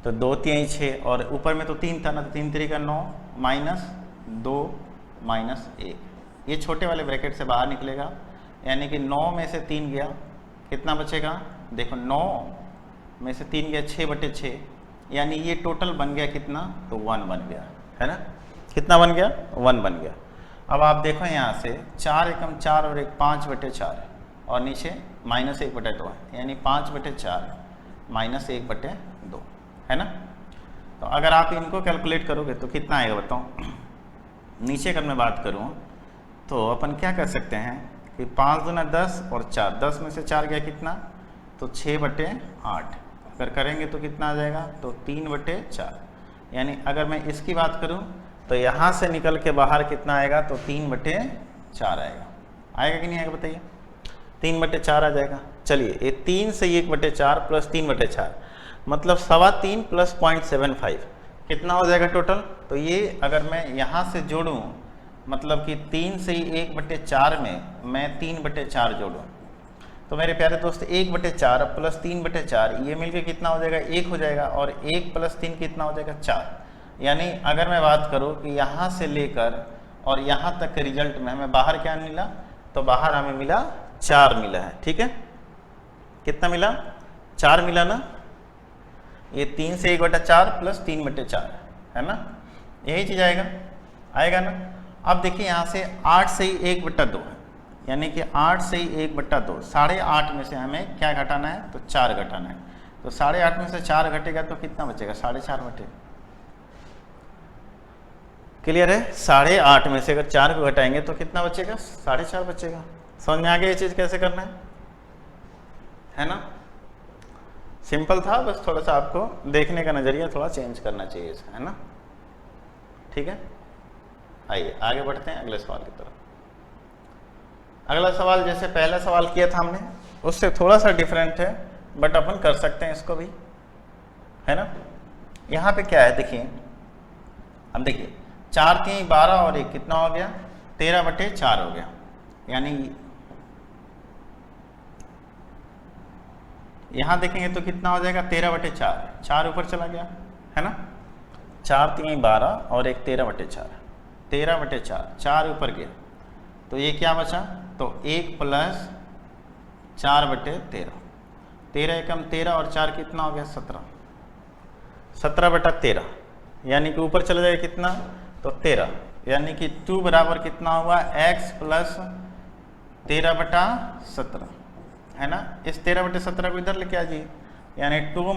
तो 2 3 6 और ऊपर में तो 3 था ना, तो 3 3 9 -2 -1, ये छोटे वाले ब्रैकेट से बाहर निकलेगा, यानी कि 9 में से 3 गया, कितना बचेगा, देखो 9 में से 3 गया 6/6, यानी ये टोटल बन गया कितना, तो 1 बन गया, है ना। कितना बन गया, 1 बन गया। अब आप देखो यहाँ से 4 एकम 4 और 1 5/4 और नीचे -1/2 है, यानी 5/4 -1/2, है ना। तो अगर आप इनको कैलकुलेट करोगे तो कितना आएगा बताओ। नीचे अगर मैं बात करूँ तो अपन क्या कर सकते हैं कि 5 दूना 10 और 4, 10 में से 4 गया कितना, तो 6/8, अगर करेंगे तो कितना आ जाएगा, तो 3/4, यानी अगर मैं इसकी बात करूं तो यहाँ से निकल के बाहर कितना आएगा, तो 3/4 आएगा। आएगा कि नहीं आएगा बताइए, 3/4 आ जाएगा। चलिए ये 3 से 1/4 प्लस 3/4 मतलब 3.25 प्लस 0.75 कितना हो जाएगा टोटल। तो ये अगर मैं यहाँ से जोड़ूँ, मतलब कि 3 से 1/4 में मैं 3/4 जोड़ूँ, तो मेरे प्यारे दोस्त 1/4 प्लस 3/4 ये मिलके कितना हो जाएगा, 1 हो जाएगा, और 1 प्लस 3 कितना हो जाएगा, 4। यानी अगर मैं बात करूँ कि यहाँ से लेकर और यहाँ तक के रिजल्ट में हमें बाहर क्या मिला, तो बाहर हमें मिला 4 मिला है। ठीक है, कितना मिला, 4 मिला ना। ये 3 से 1/4 प्लस 3/4 है ना, यही चीज़ आएगा, आएगा ना। अब देखिए यहाँ से 8 से 1/2 है, यानी कि 8 से 1/2, 8.5 में से हमें क्या घटाना है, तो 4 घटाना है। तो 8.5 में से 4 घटेगा तो कितना बचेगा, 4.5 बचेगा। क्लियर है, 8.5 में से अगर 4 को घटाएंगे तो कितना बचेगा, 4.5 बचेगा। समझ में आ गया ये चीज़ कैसे करना है ना। सिंपल था, बस थोड़ा सा आपको देखने का नज़रिया थोड़ा चेंज करना चाहिए, है ना। ठीक है, आइए आगे बढ़ते हैं अगले सवाल की तरफ। अगला सवाल जैसे पहला सवाल किया था हमने उससे थोड़ा सा डिफरेंट है, बट अपन कर सकते हैं इसको भी, है ना। यहाँ पे क्या है देखिए, अब देखिए 4 3 12 और 1 कितना हो गया, 13/4 हो गया, यानी यहाँ देखेंगे तो कितना हो जाएगा, 13/4, 4 ऊपर चला गया, है ना। 4 3 12 और 1 13/4, 13/4, 4 ऊपर गया, तो ये क्या बचा, तो 1 प्लस 4/13, 13 एकम 13 और 4 कितना हो गया, 17, 17/13, यानी कि ऊपर चला जाएगा कितना, तो 13, यानी कि 2 बराबर कितना हुआ, x प्लस 13/17, है ना। इस 13/17 को इधर लेके आ जाइए, यानी 2 -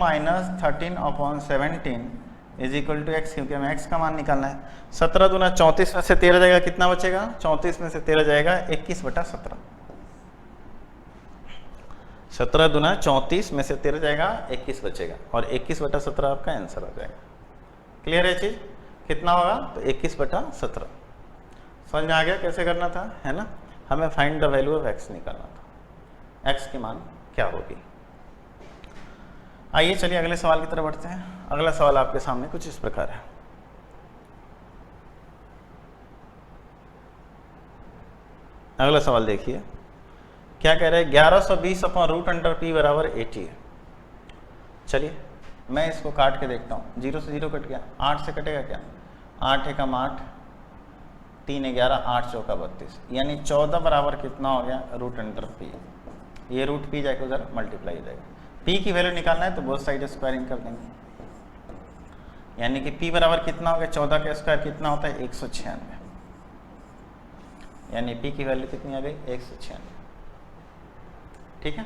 13/17 इज इक्वल टू x, क्योंकि हमें x का मान निकालना है। 17 दूना 34 में से 13 जाएगा, कितना बचेगा, 34 में से 13 जाएगा 21/17, 17 दूना 34 में से 13 जाएगा 21 बचेगा, और 21/17 आपका आंसर आ जाएगा। क्लियर है चीज, कितना होगा, तो 21/17। समझ में आ गया कैसे करना था, है ना। हमें find the value of x निकालना था, x की मान क्या होगी। आइए चलिए अगले सवाल की तरफ बढ़ते हैं। अगला सवाल आपके सामने कुछ इस प्रकार है। अगला सवाल देखिए क्या कह रहे हैं, 1120/√p बराबर 80 है। चलिए मैं इसको काट के देखता हूँ, 0 से 0 कट गया, 8 से कटेगा क्या, 8 एकम 8, 3 11, 8 चौका 32, यानी 14 बराबर कितना हो गया, √p। ये √p जाके उधर मल्टीप्लाई हो जाएगा। p की वैल्यू निकालना है तो बोथ साइड स्क्वायरिंग कर देंगे, यानी कि p बराबर कितना हो गया, 14 का स्क्वायर कितना होता है, 196, यानी p की वैल्यू कितनी आ गई, 196। ठीक है,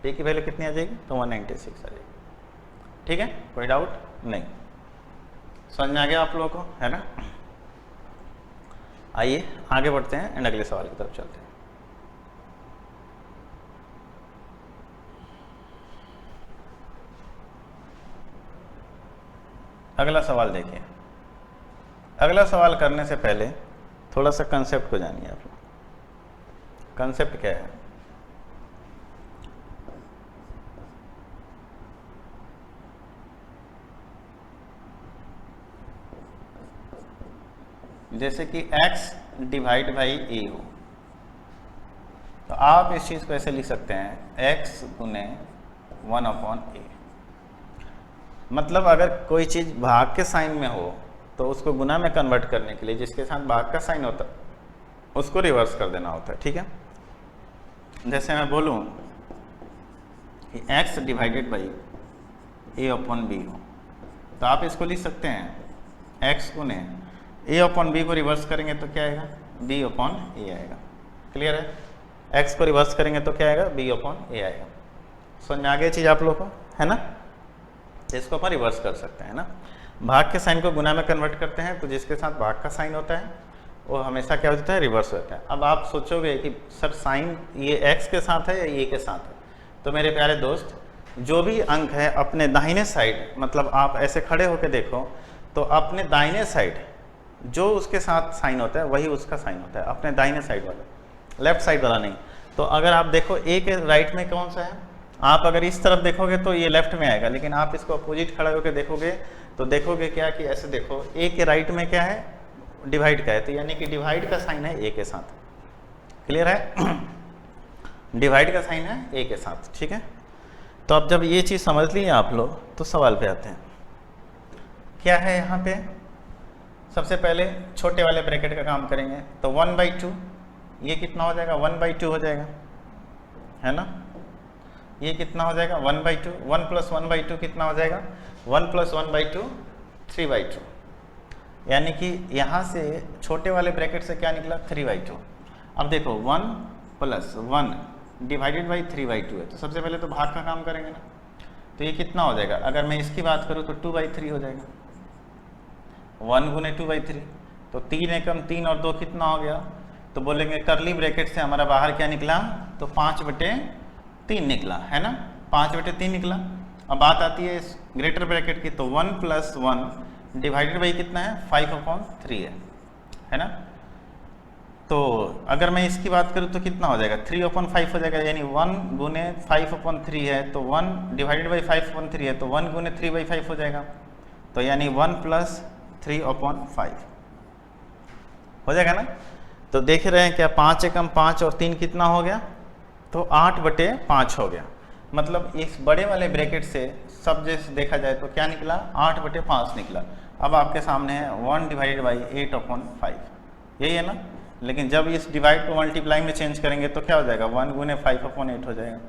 p की वैल्यू कितनी आ जाएगी, तो 196 आ जाएगी। ठीक है, कोई डाउट नहीं, समझ में आ गया आप लोगों को, है ना। आइए आगे बढ़ते हैं एंड अगले सवाल की तरफ चलते हैं। अगला सवाल देखिए। अगला सवाल करने से पहले थोड़ा सा कंसेप्ट को जानिए आप लोग। कंसेप्ट क्या है, जैसे कि x डिवाइड बाई ए हो, तो आप इस चीज को ऐसे लिख सकते हैं x गुने 1/a। मतलब अगर कोई चीज भाग के साइन में हो तो उसको गुना में कन्वर्ट करने के लिए जिसके साथ भाग का साइन होता है उसको रिवर्स कर देना होता है। ठीक है, जैसे मैं बोलूं कि x डिवाइडेड बाई a/b हो, तो आप इसको लिख सकते हैं x गुने a/b को रिवर्स करेंगे तो क्या आएगा, b/a आएगा। क्लियर है, x को रिवर्स करेंगे तो क्या आएगा, b/a आएगा। समझ में आ गई चीज आप लोग को, है ना। इसको अपन रिवर्स कर सकते हैं ना, भाग के साइन को गुना में कन्वर्ट करते हैं तो जिसके साथ भाग का साइन होता है वो हमेशा क्या होता है, रिवर्स होता है। अब आप सोचोगे कि सर साइन ये x के साथ है या ये के साथ है, तो मेरे प्यारे दोस्त जो भी अंक है अपने दाहिने साइड, मतलब आप ऐसे खड़े होकर देखो तो अपने दाहिने साइड जो उसके साथ साइन होता है वही उसका साइन होता है, अपने दाहिने साइड वाला, लेफ्ट साइड वाला नहीं। तो अगर आप देखो a के राइट में कौन सा है, आप अगर इस तरफ देखोगे तो ये लेफ्ट में आएगा, लेकिन आप इसको अपोजिट खड़ा होकर देखोगे तो देखोगे क्या कि ऐसे देखो a के राइट में क्या है, डिवाइड का है, तो यानी कि डिवाइड का साइन है a के साथ। क्लियर है, डिवाइड का साइन है a के साथ। ठीक है, तो अब जब ये चीज़ समझ लिए आप लोग तो सवाल पे आते हैं। क्या है यहाँ पे, सबसे पहले छोटे वाले ब्रैकेट का काम करेंगे तो 1/2, ये कितना हो जाएगा, 1/2 हो जाएगा, है ना। ये कितना हो जाएगा, 1/2, 1 + 1/2 कितना हो जाएगा, 1 + 1/2 3/2, यानी कि यहाँ से छोटे वाले ब्रैकेट से क्या निकला, 3/2। अब देखो 1 + 1 डिवाइडेड बाई 3/2 है, तो सबसे पहले तो भाग का काम करेंगे ना, तो ये कितना हो जाएगा, अगर मैं इसकी बात करूँ तो 2/3 हो जाएगा, 1 गुने 2/3, तो 3 एकम 3 और 2 कितना हो गया, तो बोलेंगे करली ब्रैकेट से हमारा बाहर क्या निकला, तो 5/3 निकला, है ना, 5/3 निकला। अब बात आती है इस ग्रेटर ब्रैकेट की, तो 1 + 1 डिवाइडेड बाई कितना है, 5/3 है ना। तो अगर मैं इसकी बात करूँ तो कितना हो जाएगा, 3/5 हो जाएगा, यानी 1 गुने 5/3 है, तो 1 डिवाइडेड बाई 5/3 है, तो 1 गुने 3/5 हो जाएगा, तो यानी 1 + 3/5 हो जाएगा ना। तो देख रहे हैं क्या, 5 एकम 5 और 3 कितना हो गया, तो 8/5 हो गया। मतलब इस बड़े वाले ब्रैकेट से सब जैसे देखा जाए तो क्या निकला, 8/5 निकला। अब आपके सामने है 1 डिवाइडेड बाई 8/5, यही है ना। लेकिन जब इस डिवाइड को मल्टीप्लाई में चेंज करेंगे तो क्या हो जाएगा, 1 गुने 5/8 हो जाएगा,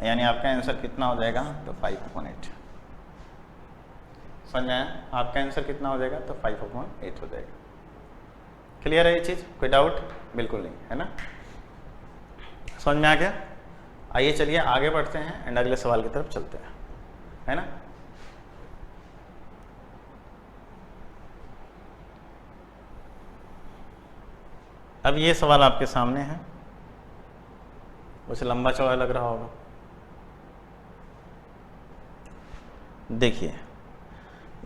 यानी आपका आंसर कितना हो जाएगा, तो 5/8। समझ में आया, आपका आंसर कितना हो जाएगा, तो 5/8 हो जाएगा। क्लियर है ये चीज़, कोई डाउट, बिल्कुल नहीं, है ना, समझ में आ गया। आइए चलिए आगे बढ़ते हैं एंड अगले सवाल की तरफ चलते हैं, है ना। अब ये सवाल आपके सामने है, उसे लंबा चौड़ा लग रहा होगा। देखिए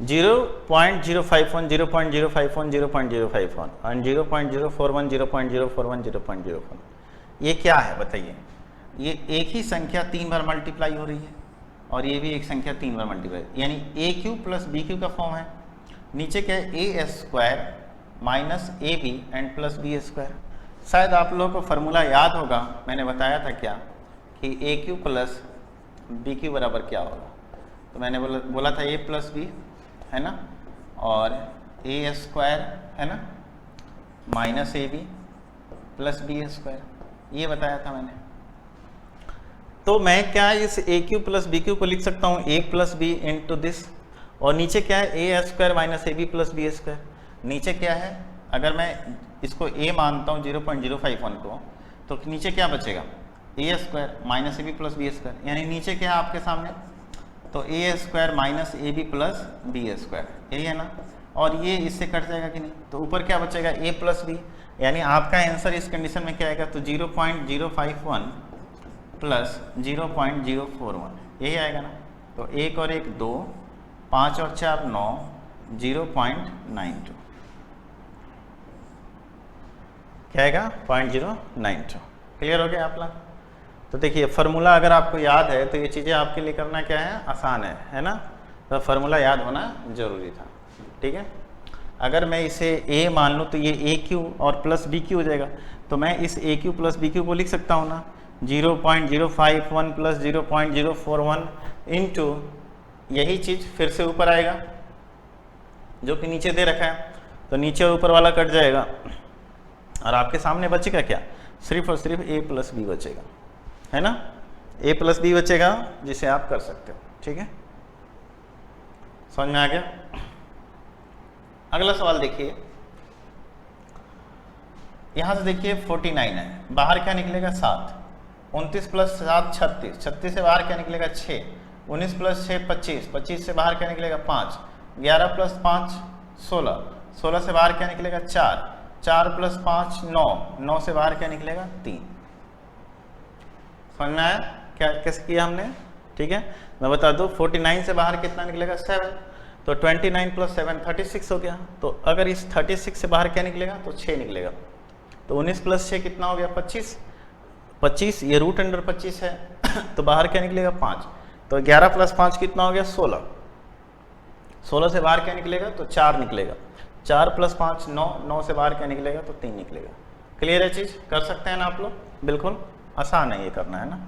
0.051 0.051 0.051 और 0.041 0.041 0.041, ये क्या है बताइए। ये एक ही संख्या 3 बार मल्टीप्लाई हो रही है और ये भी एक संख्या 3 बार मल्टीप्लाई, यानी AQ + BQ का फॉर्म है। नीचे क्या है, AS² minus AB and plus BA²। शायद आप लोगों को फॉर्मूला याद होगा, मैंने बताया था क्या कि AQ + BQ बराबर क्या होगा, तो मैंने बोला था A + B, है ना, और AS² है ना, माइनस AB प्लस BA², ये बताया था मैंने। तो मैं क्या इस AQ + BQ को लिख सकता हूँ A + B इंटू दिस, और नीचे क्या है, a square minus a b plus b square. नीचे क्या है, अगर मैं इसको ए मानता हूँ 0.051 को, तो नीचे क्या बचेगा, a square minus a b plus b square, यानी नीचे क्या है आपके सामने, तो a square minus a b plus b square, यही है ना। और ये इससे कट जाएगा कि नहीं, तो ऊपर क्या बचेगा, ए प्लस बी, यानी आपका आंसर इस कंडीशन में क्या आएगा, तो 0.051 प्लस 0.041, यही आएगा ना। तो 1 और 1 2, 5 और 4 9, 0.92 क्या आएगा, 0.092। क्लियर हो गया आप लोग। तो देखिए फार्मूला अगर आपको याद है तो ये चीज़ें आपके लिए करना क्या है, आसान है ना। तो फार्मूला याद होना जरूरी था, ठीक है। अगर मैं इसे a मान लूँ तो ये ए क्यू और प्लस बी क्यू हो जाएगा, तो मैं इस ए क्यू प्लस बी क्यू को लिख सकता हूँ ना, 0.051 प्लस 0.041 इंटू यही चीज़ फिर से ऊपर आएगा जो कि नीचे दे रखा है, तो नीचे और ऊपर वाला कट जाएगा और आपके सामने बचेगा क्या, सिर्फ और सिर्फ a प्लस बी बचेगा, है ना। a प्लस बी बचेगा जिसे आप कर सकते हो, ठीक है। समझ में आ गया। अगला सवाल देखिए, यहां से देखिए 49 है, बाहर क्या निकलेगा 7, 29 प्लस 7 36, 36 से बाहर क्या निकलेगा 6, 19 प्लस 6 25, 25 से बाहर क्या निकलेगा 5, 11 प्लस 5 16, 16 से बाहर क्या निकलेगा 4, 4 प्लस 5 9, 9 से बाहर क्या निकलेगा 3। समझ में आया क्या कैसे किया हमने, ठीक है। मैं बता दूं 49 से बाहर कितना निकलेगा 7, तो 29 प्लस 7 36 हो गया। तो अगर इस 36 से बाहर क्या निकलेगा, तो 6 निकलेगा। तो 19 प्लस 6 कितना हो गया 25, 25 ये रूट अंडर 25 है तो बाहर क्या निकलेगा 5, तो 11 प्लस 5 कितना हो गया 16, 16 से बाहर क्या निकलेगा, तो 4 निकलेगा, 4 प्लस 5 9, 9 से बाहर क्या निकलेगा, तो 3 निकलेगा। क्लियर है चीज़, कर सकते हैं ना आप लोग, बिल्कुल आसान है ये करना, है ना।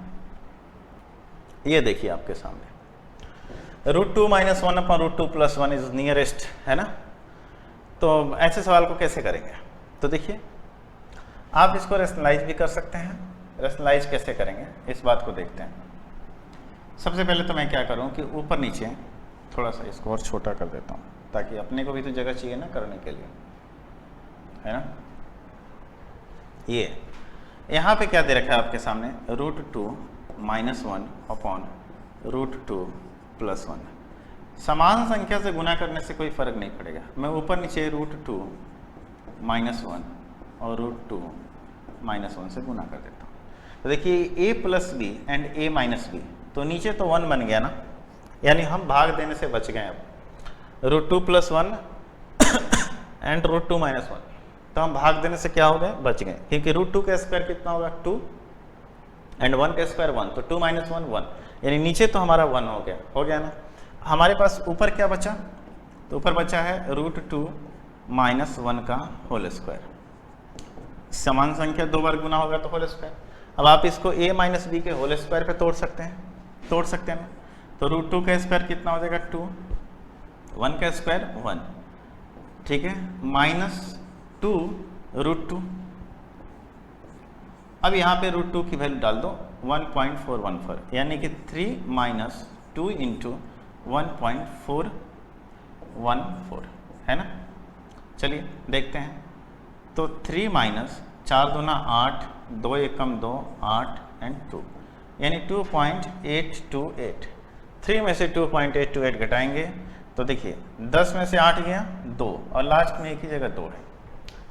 ये देखिए आपके सामने √2 - 1 अपॉन √2 + 1 इज नियरेस्ट, है ना। तो ऐसे सवाल को कैसे करेंगे, तो देखिए आप इसको रेशनलाइज भी कर सकते हैं। रेशनलाइज कैसे करेंगे इस बात को देखते हैं। सबसे पहले तो मैं क्या करूं कि ऊपर नीचे थोड़ा सा इसको और छोटा कर देता हूं, ताकि अपने को भी तो जगह चाहिए ना करने के लिए, है ना। ये यहाँ पे क्या दे रखा है आपके सामने, √2 - 1 अपॉन √2 + 1। समान संख्या से गुना करने से कोई फर्क नहीं पड़ेगा। मैं ऊपर नीचे √2 - 1 और √2 - 1 से गुना कर देता हूँ। तो देखिए a plus B and a minus B, तो नीचे तो 1 बन गया ना, यानी हम भाग देने से बच गए। अब √2 + 1 एंड √2 - 1, तो हम भाग देने से क्या हो गए, बच गए, क्योंकि √2 का स्क्वायर कितना होगा 2 एंड 1 का स्क्वायर 1, तो 2 - 1 1, यानी नीचे तो हमारा 1 हो गया ना। हमारे पास ऊपर क्या बचा, तो ऊपर बचा है √2 - 1 का होल स्क्वायर। समान संख्या 2 बार गुना होगा तो होल स्क्वायर। अब आप इसको a माइनस बी के होल स्क्वायर पे तोड़ सकते हैं ना। तो √2 का स्क्वायर कितना हो जाएगा 2, 1 का स्क्वायर 1, ठीक है, -2 √2। अब यहाँ पे √2 की वैल्यू डाल दो 1.414, यानी कि 3 - 2 × 1.414, है ना। चलिए देखते हैं। तो 3 - 4 दूना 8, 2 एकम 2, 8 एंड 2, यानी 2.828। 3 में से 2.828 घटाएंगे तो देखिए 10 में से 8 गया 2 और लास्ट में एक ही जगह 2 है,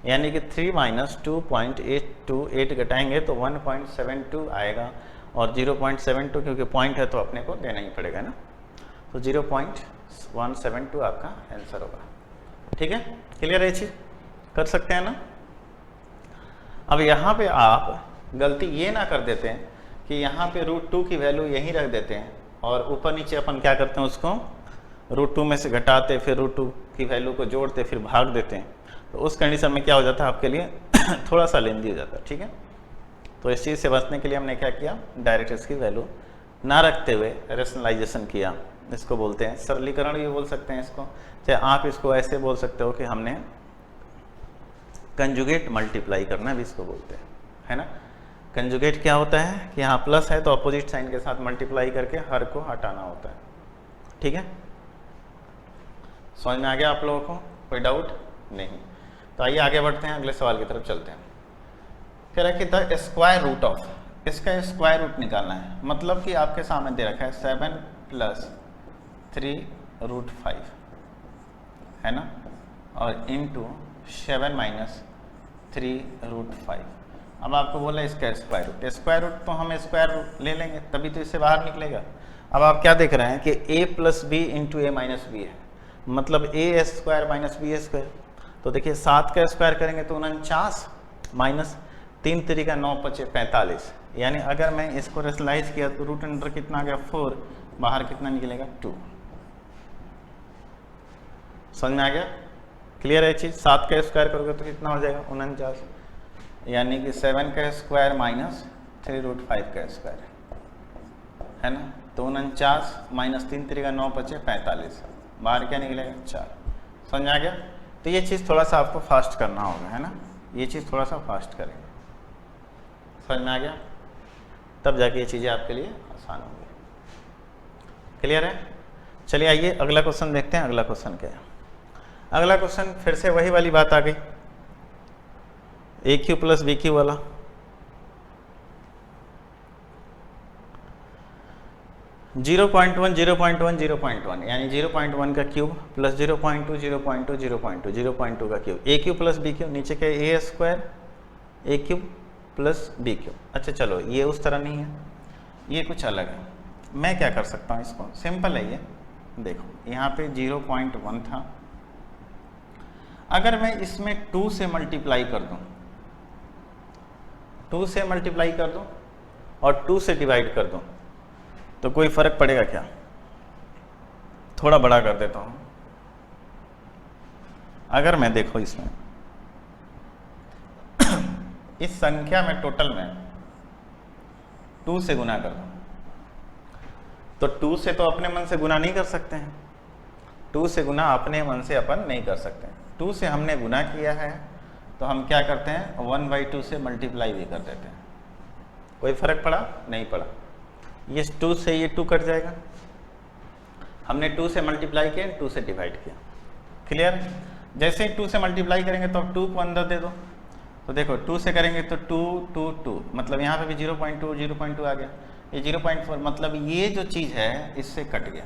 यानी कि 3 - 2.828 घटाएंगे तो 1.72 आएगा। और 0.72 क्योंकि पॉइंट है तो अपने को देना ही पड़ेगा ना, तो 0.172 आपका आंसर होगा। ठीक है, क्लियर है चीज, कर सकते हैं ना। अब यहाँ पे आप गलती ये ना कर देते हैं कि यहाँ पे √2 की वैल्यू यहीं रख देते हैं और ऊपर नीचे अपन क्या करते हैं, उसको √2 में से घटाते, फिर √2 की वैल्यू को जोड़ते, फिर भाग देते हैं। तो उस कंडीशन में क्या हो जाता है आपके लिए थोड़ा सा लेंदी हो जाता है। ठीक है, तो इस चीज़ से बचने के लिए हमने क्या किया, डायरेक्ट इसकी वैल्यू ना रखते हुए रेशनलाइजेशन किया। इसको बोलते हैं सरलीकरण भी बोल सकते हैं इसको, चाहे आप इसको ऐसे बोल सकते हो कि हमने कंजुगेट मल्टीप्लाई करना भी इसको बोलते हैं, है ना। कंजुगेट क्या होता है कि यहाँ प्लस है तो अपोजिट साइन के साथ मल्टीप्लाई करके हर को हटाना होता है। ठीक है, समझ में आ गया आप लोगों को? कोई डाउट नहीं? तो आइए आगे बढ़ते हैं, अगले सवाल की तरफ चलते हैं। कह रहा है कि द स्क्वायर रूट ऑफ, इसका स्क्वायर रूट निकालना है, मतलब कि आपके सामने दे रखा है 7 + 3√5 है ना, और इंटू 7 - 3√5। अब आपको बोला इसका स्क्वायर रूट, स्क्वायर रूट तो हम स्क्वायर रूट ले लेंगे तभी तो इससे बाहर निकलेगा। अब आप क्या देख रहे हैं कि a + b × a - b है, मतलब a² - b²। तो देखिए 7 का स्क्वायर करेंगे तो 49 माइनस 3 × 3 = 9 × 5 = 45, यानी अगर मैं इसको रेशनलाइज किया तो रूट अंडर कितना आ गया 4, बाहर कितना निकलेगा 2। समझ में आ गया? क्लियर है चीज़? 7 का स्क्वायर करोगे तो कितना हो जाएगा 49, यानी कि 7 का स्क्वायर माइनस 3√5 का स्क्वायर है ना, तो 49 माइनस 3 × 3 = 9 × 5 = 45, बाहर क्या निकलेगा 4। समझ में आ गया? तो ये चीज़ थोड़ा सा आपको फास्ट करना होगा, है ना, ये चीज़ थोड़ा सा फास्ट करेंगे। समझ में आ गया? तब जाके ये चीज़ें आपके लिए आसान होंगी। क्लियर है? चलिए आइए अगला क्वेश्चन देखते हैं। अगला क्वेश्चन क्या है? अगला क्वेश्चन फिर से वही वाली बात आ गई, AQ + BQ वाला। जीरो पॉइंट वन यानी 0.1 का क्यूब प्लस 0.2 का क्यूब, AQ + BQ, नीचे के A² AQ + BQ। अच्छा चलो ये उस तरह नहीं है, ये कुछ अलग है। मैं क्या कर सकता हूँ, इसको सिंपल है ये, देखो यहाँ पे 0.1 था, अगर मैं इसमें 2 से मल्टीप्लाई कर दूँ, 2 से मल्टीप्लाई कर दूँ और 2 से डिवाइड कर दूँ तो कोई फर्क पड़ेगा क्या? थोड़ा बड़ा कर देता हूँ। अगर मैं देखो इसमें इस संख्या में टोटल में 2 से गुना कर दूँ तो 2 से तो अपने मन से गुना नहीं कर सकते हैं, 2 से गुना अपने मन से अपन नहीं कर सकते। 2 से हमने गुना किया है तो हम क्या करते हैं 1/2 से मल्टीप्लाई भी कर देते हैं। कोई फर्क पड़ा? नहीं पड़ा। ये 2 से ये 2 कट जाएगा, हमने 2 से मल्टीप्लाई किया, 2 से डिवाइड किया। क्लियर? जैसे ही 2 से मल्टीप्लाई करेंगे तो अब 2 को अंदर दे दो, तो देखो 2 से करेंगे तो 2 2 2, मतलब यहाँ पे भी 0.2 आ गया, ये 0.4, मतलब ये जो चीज़ है इससे कट गया।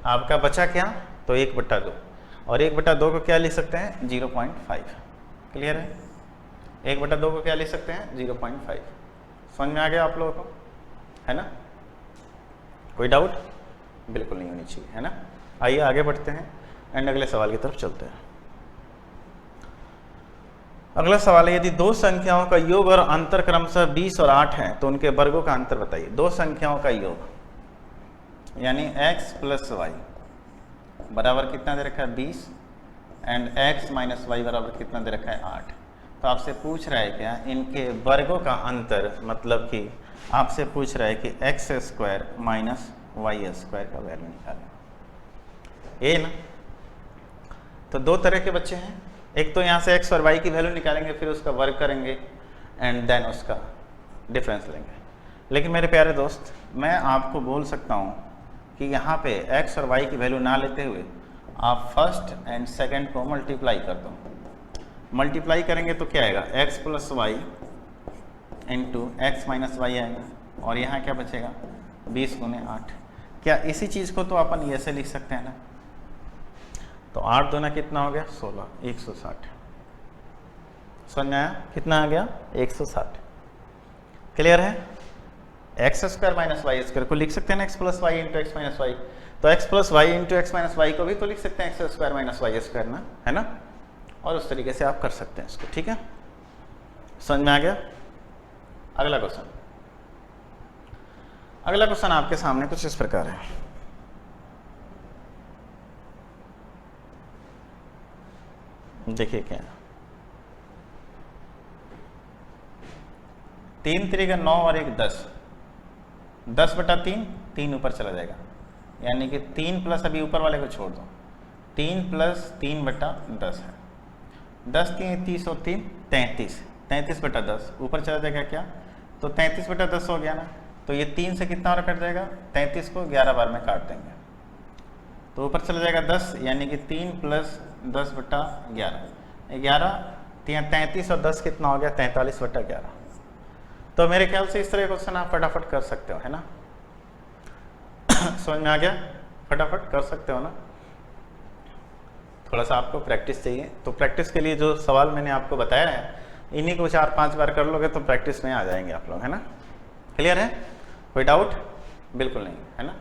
आपका बचा क्या? तो 1/2, और 1/2 को क्या लिख सकते हैं 0.5। क्लियर है? 1/2 को क्या लिख सकते हैं 0.5। समझ में आ गया आप लोगों को? है ना? कोई डाउट बिल्कुल नहीं होनी चाहिए, है ना? आइए आगे बढ़ते हैं एंड अगले सवाल की तरफ चलते हैं। अगला सवाल है, यदि दो संख्याओं का योग और अंतर क्रमशः 20 और 8 है तो उनके वर्गों का अंतर बताइए। दो संख्याओं का योग यानी x + y बराबर कितना दे रखा है 20 एंड x - y बराबर कितना दे रखा है 8। तो आपसे पूछ रहा है क्या इनके वर्गों का अंतर, मतलब कि आपसे पूछ रहा है कि x² - y² का वैल्यू निकालें। ये ना, तो दो तरह के बच्चे हैं, एक तो यहाँ से x और y की वैल्यू निकालेंगे, फिर उसका वर्ग करेंगे एंड देन उसका डिफरेंस लेंगे। लेकिन मेरे प्यारे दोस्त, मैं आपको बोल सकता हूँ कि यहाँ पे x और y की वैल्यू ना लेते हुए आप फर्स्ट एंड सेकंड को मल्टीप्लाई कर दो। मल्टीप्लाई करेंगे तो क्या आएगा x + y into x - y आएगा, और यहाँ क्या बचेगा 20 × 8। क्या इसी चीज़ को तो अपन ऐसे लिख सकते हैं ना, तो 8 दूना कितना हो गया 16, 160। समझ में आया? कितना आ गया 160। क्लियर है? x² - y² को लिख सकते हैं ना x + y into x - y, तो x + y into x - y को भी तो लिख सकते हैं x² - y² ना, है ना? और उस तरीके से आप कर सकते हैं इसको। ठीक है, समझ में आ गया? अगला क्वेश्चन, अगला क्वेश्चन आपके सामने कुछ इस प्रकार है। देखिए क्या है, 3 × 3 = 9 और 1 10, 10/3, 3 ऊपर चला जाएगा, यानी कि 3 प्लस अभी ऊपर वाले को छोड़ दो, 3 + 3/10 है, 10 × 3 = 30 और 3 33, 33/10 ऊपर चला जाएगा क्या, तो 33/10 हो गया ना। तो ये 3 से कितना और कट जाएगा 33 को 11 बार में काट देंगे, तो ऊपर चला जाएगा 10, यानी कि 3 + 10/11, 11 33 और 10 कितना हो गया 43/11। तो मेरे ख्याल से इस तरह क्वेश्चन आप फटाफट कर सकते हो, है ना। समझ में आ गया, फटाफट कर सकते हो ना। थोड़ा सा आपको प्रैक्टिस चाहिए, तो प्रैक्टिस के लिए जो सवाल मैंने आपको बताया है इन्हीं को 4-5 बार कर लोगे तो प्रैक्टिस में आ जाएंगे आप लोग, है ना। क्लियर है, कोई डाउट? बिल्कुल नहीं, है ना।